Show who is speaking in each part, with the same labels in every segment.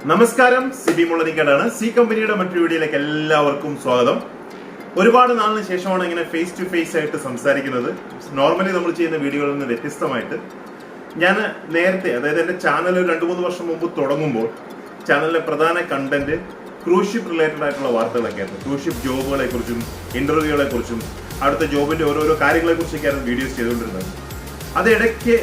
Speaker 1: നമസ്കാരം, സിബി മുളനിക്കാടാണ്. സി കമ്പനിയുടെ മറ്റൊരു വീഡിയോയിലേക്ക് എല്ലാവർക്കും സ്വാഗതം. ഒരുപാട് നാളിന് ശേഷമാണ് ഇങ്ങനെ ഫേസ് ടു ഫേസ് ആയിട്ട് സംസാരിക്കുന്നത്. നോർമലി നമ്മൾ ചെയ്യുന്ന വീഡിയോകളിൽ നിന്ന് വ്യത്യസ്തമായിട്ട് ഞാൻ നേരത്തെ, അതായത് എൻ്റെ ചാനൽ 2-3 വർഷം മുമ്പ് തുടങ്ങുമ്പോൾ ചാനലിലെ പ്രധാന കണ്ടന്റ് ക്രൂസ് ഷിപ്പ് റിലേറ്റഡ് ആയിട്ടുള്ള വാർത്തകളൊക്കെ ആയിരുന്നു. ക്രൂസ് ഷിപ്പ് ജോബുകളെ കുറിച്ചും ഇന്റർവ്യൂകളെ കുറിച്ചും അടുത്ത ജോബിന്റെ ഓരോരോ കാര്യങ്ങളെ കുറിച്ചൊക്കെയായിരുന്നു വീഡിയോസ് ചെയ്തുകൊണ്ടിരുന്നത്. അത് ഇടയ്ക്ക്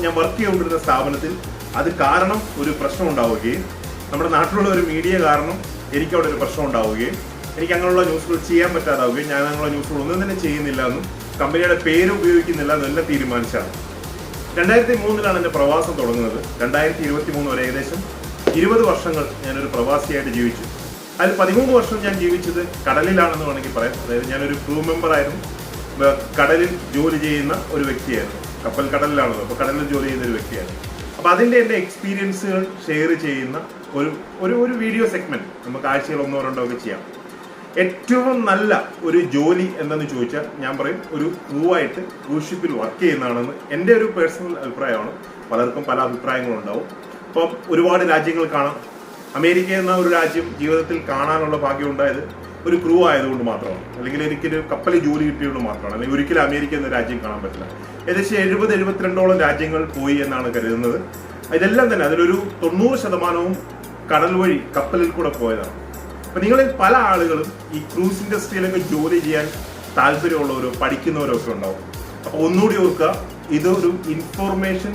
Speaker 1: ഞാൻ വർക്ക് ചെയ്തുകൊണ്ടിരുന്ന സ്ഥാപനത്തിൽ അത് കാരണം ഒരു പ്രശ്നം ഉണ്ടാവുകയും നമ്മുടെ നാട്ടിലുള്ള ഒരു മീഡിയ കാരണം എനിക്ക് അവിടെ ഒരു പ്രശ്നം ഉണ്ടാവുകയും എനിക്ക് അങ്ങനെയുള്ള ന്യൂസുകൾ ചെയ്യാൻ പറ്റാതാവുകയും ഞാൻ അങ്ങനെയുള്ള ന്യൂസുകൾ ഒന്നും തന്നെ ചെയ്യുന്നില്ല എന്നും കമ്പനിയുടെ പേര് ഉപയോഗിക്കുന്നില്ല എന്നും എല്ലാം തീരുമാനിച്ചാണ്. 2003 എൻ്റെ പ്രവാസം തുടങ്ങുന്നത്. 2023 വരെ ഏകദേശം 20 വർഷങ്ങൾ ഞാനൊരു പ്രവാസിയായിട്ട് ജീവിച്ചു. അതിൽ 13 വർഷം ഞാൻ ജീവിച്ചത് കടലിലാണെന്ന് വേണമെങ്കിൽ പറയാം. അതായത് ഞാനൊരു ക്രൂ മെമ്പറായിരുന്നു. കടലിൽ ജോലി ചെയ്യുന്ന ഒരു വ്യക്തിയായിരുന്നു. കപ്പൽ കടലിലാണല്ലോ, അപ്പോൾ കടലിൽ ജോലി ചെയ്യുന്ന ഒരു വ്യക്തിയായിരുന്നു. അപ്പോൾ അതിൻ്റെ എൻ്റെ എക്സ്പീരിയൻസുകൾ ഷെയർ ചെയ്യുന്ന ഒരു വീഡിയോ സെഗ്മെന്റ് നമുക്ക് ആഴ്ചയിൽ 1-2 ഒക്കെ ചെയ്യാം. ഏറ്റവും നല്ല ഒരു ജോലി എന്തെന്ന് ചോദിച്ചാൽ ഞാൻ പറയും ഒരു ക്രൂവായിട്ട് ക്രൂസ് ഷിപ്പിൽ വർക്ക് ചെയ്യുന്നതാണെന്ന് എൻ്റെ ഒരു പേഴ്സണൽ അഭിപ്രായമാണ്. പലർക്കും പല അഭിപ്രായങ്ങളുണ്ടാവും. അപ്പം ഒരുപാട് രാജ്യങ്ങൾ കാണാം. അമേരിക്ക എന്ന ഒരു രാജ്യം ജീവിതത്തിൽ കാണാനുള്ള ഭാഗ്യം ഉണ്ടായത് ഒരു ക്രൂ ആയതുകൊണ്ട് മാത്രമാണ്, അല്ലെങ്കിൽ എനിക്കൊരു കപ്പലിൽ ജോലി കിട്ടിയതുകൊണ്ട് മാത്രമാണ്. അല്ലെങ്കിൽ ഒരിക്കലും അമേരിക്ക എന്ന രാജ്യം കാണാൻ പറ്റില്ല. ഏകദേശം 70-72 രാജ്യങ്ങൾ പോയി എന്നാണ് കരുതുന്നത്. ഇതെല്ലാം തന്നെ അതിലൊരു 90% കടൽ വഴി കപ്പലിൽ കൂടെ പോയതാണ്. അപ്പൊ നിങ്ങളിൽ പല ആളുകളും ഈ ക്രൂസ് ഇൻഡസ്ട്രിയിലൊക്കെ ജോലി ചെയ്യാൻ താല്പര്യമുള്ളവരോ പഠിക്കുന്നവരോ ഒക്കെ ഉണ്ടാവും. അപ്പൊ ഒന്നുകൂടി ഓർക്കുക, ഇതൊരു ഇൻഫോർമേഷൻ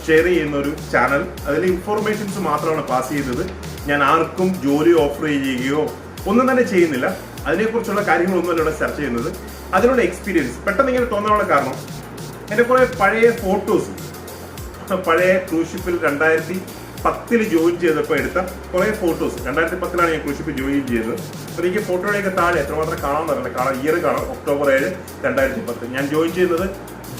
Speaker 1: ഷെയർ ചെയ്യുന്ന ഒരു ചാനൽ. അതിൽ ഇൻഫോർമേഷൻസ് മാത്രമാണ് പാസ് ചെയ്തത്. ഞാൻ ആർക്കും ജോലി ഓഫർ ചെയ്യുകയോ ഒന്നും തന്നെ ചെയ്യുന്നില്ല. അതിനെക്കുറിച്ചുള്ള കാര്യങ്ങളൊന്നുമല്ല ഇവിടെ ചർച്ച ചെയ്യുന്നത്. അതിനുള്ള എക്സ്പീരിയൻസ് പെട്ടെന്ന് ഇങ്ങനെ തോന്നാനുള്ള കാരണം എൻ്റെ കുറേ പഴയ ഫോട്ടോസ്, പഴയ ക്രൂസ് ഷിപ്പിൽ 2010 ജോയിൻ ചെയ്തപ്പോൾ എടുത്ത കുറേ ഫോട്ടോസ്. 2010 ഞാൻ ക്രൂസ് ഷിപ്പിൽ ജോയിൻ ചെയ്തത്. അപ്പോൾ എനിക്ക് ഫോട്ടോയുടെയൊക്കെ താഴെ എത്രമാത്രം കാണാൻ ഇയർ കാണാം. ഒക്ടോബർ 7, 2010. ഞാൻ ജോയിൻ ചെയ്യുന്നത്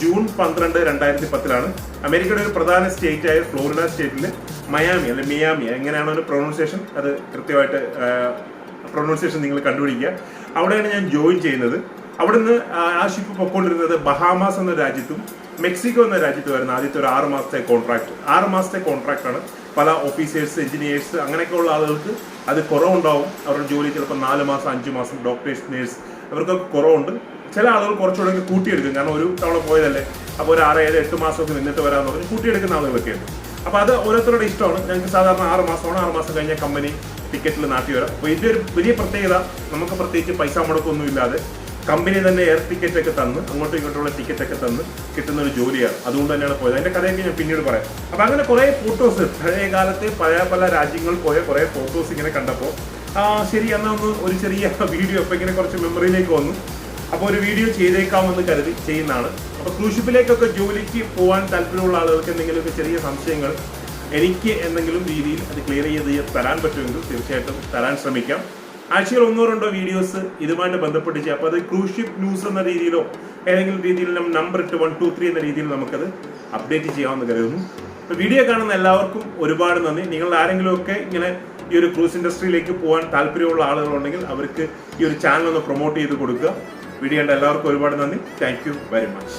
Speaker 1: ജൂൺ 12, 2010 അമേരിക്കയുടെ ഒരു പ്രധാന സ്റ്റേറ്റ് ആയ ഫ്ലോറിഡ സ്റ്റേറ്റിൽ മയാമി അല്ലെ മിയാമി, എങ്ങനെയാണ് ഒരു പ്രൊണൗൺസിയേഷൻ, അത് കൃത്യമായിട്ട് പ്രൊണൗൺസിയേഷൻ നിങ്ങൾ കണ്ടുപിടിക്കുക. അവിടെയാണ് ഞാൻ ജോയിൻ ചെയ്യുന്നത്. അവിടുന്ന് ആ ഷിപ്പ് പൊയ്ക്കൊണ്ടിരുന്നത് ബഹാമാസ് എന്ന രാജ്യത്തും മെക്സിക്കോ എന്ന രാജ്യത്തുമായിരുന്നു. ആദ്യത്തെ ഒരു 6 മാസത്തെ കോൺട്രാക്റ്റാണ്. പല ഓഫീസേഴ്സ്, എഞ്ചിനീയേഴ്സ് അങ്ങനെയൊക്കെയുള്ള ആളുകൾക്ക് അത് കുറവുണ്ടാവും. അവരുടെ ജോലി ചിലപ്പോൾ 4 മാസം, 5 മാസം, ഡോക്ടേഴ്സ്, നേഴ്സ് അവർക്കൊക്കെ കുറവുണ്ട്. ചില ആളുകൾ കുറച്ചുകൂടെ കൂട്ടിയെടുക്കും. കാരണം ഒരു തവണ പോയതല്ലേ, അപ്പോൾ ഒരു 6, 7, 8 മാസമൊക്കെ നിന്നിട്ട് വരാമെന്ന് പറഞ്ഞ് കൂട്ടിയെടുക്കുന്ന ആളുകളൊക്കെ ഉണ്ട്. അപ്പോൾ അത് ഓരോരുത്തരുടെ ഇഷ്ടമാണ്. ഞങ്ങൾക്ക് സാധാരണ 6 മാസമാണ്. 6 മാസം കഴിഞ്ഞാൽ കമ്പനി ടിക്കറ്റിൽ നാട്ടി വരാം. അപ്പോൾ ഇതിൻ്റെ ഒരു വലിയ പ്രത്യേകത, നമുക്ക് പ്രത്യേകിച്ച് പൈസ മുടക്കൊന്നും ഇല്ലാതെ കമ്പനി തന്നെ എയർ ടിക്കറ്റ് ഒക്കെ തന്ന് അങ്ങോട്ടും ഇങ്ങോട്ടുള്ള ടിക്കറ്റ് ഒക്കെ തന്ന് കിട്ടുന്ന ഒരു ജോലിയാണ്. അതുകൊണ്ട് തന്നെയാണ് പോയത്. അതിൻ്റെ കഥയൊക്കെ ഞാൻ പിന്നീട് പറയാം. അപ്പോൾ അങ്ങനെ കുറേ ഫോട്ടോസ്, പഴയ കാലത്ത് പല രാജ്യങ്ങളിൽ പോയ കുറേ ഫോട്ടോസ് ഇങ്ങനെ കണ്ടപ്പോൾ ശരി എന്നാൽ ഒരു ചെറിയ വീഡിയോ അപ്പോൾ ഇങ്ങനെ കുറച്ച് മെമ്മറിയിലേക്ക് വന്നു. അപ്പോൾ ഒരു വീഡിയോ ചെയ്തേക്കാമെന്ന് കരുതി ചെയ്യുന്നതാണ്. അപ്പോൾ ക്രൂസ് ഷിപ്പിലേക്കൊക്കെ ജോലിക്ക് പോകാൻ താല്പര്യമുള്ള ആളുകൾക്ക് എന്തെങ്കിലുമൊക്കെ ചെറിയ സംശയങ്ങൾ എനിക്ക് എന്തെങ്കിലും രീതിയിൽ അത് ക്ലിയർ ചെയ്ത് തരാൻ പറ്റുമെങ്കിൽ തീർച്ചയായിട്ടും തരാൻ ശ്രമിക്കാം. ആഴ്ചയിൽ 1-2 വീഡിയോസ് ഇതുമായിട്ട് ബന്ധപ്പെട്ട് ചെയ്യാം. അപ്പോൾ അത് ക്രൂസ് ഷിപ്പ് ന്യൂസ് എന്ന രീതിയിലോ ഏതെങ്കിലും രീതിയിൽ നമ്പർ ഇട്ട് 1, 2, 3 എന്ന രീതിയിൽ നമുക്കത് അപ്ഡേറ്റ് ചെയ്യാമെന്ന് കരുതുന്നു. അപ്പോൾ വീഡിയോ കാണുന്ന എല്ലാവർക്കും ഒരുപാട് നന്ദി. നിങ്ങൾ ആരെങ്കിലുമൊക്കെ ഇങ്ങനെ ഈ ഒരു ക്രൂസ് ഇൻഡസ്ട്രിയിലേക്ക് പോകാൻ താല്പര്യമുള്ള ആളുകളുണ്ടെങ്കിൽ അവർക്ക് ഈ ഒരു ചാനൽ ഒന്ന് പ്രൊമോട്ട് ചെയ്ത് കൊടുക്കുക. വീഡിയോ കണ്ട എല്ലാവർക്കും ഒരുപാട് നന്ദി. Thank you very much.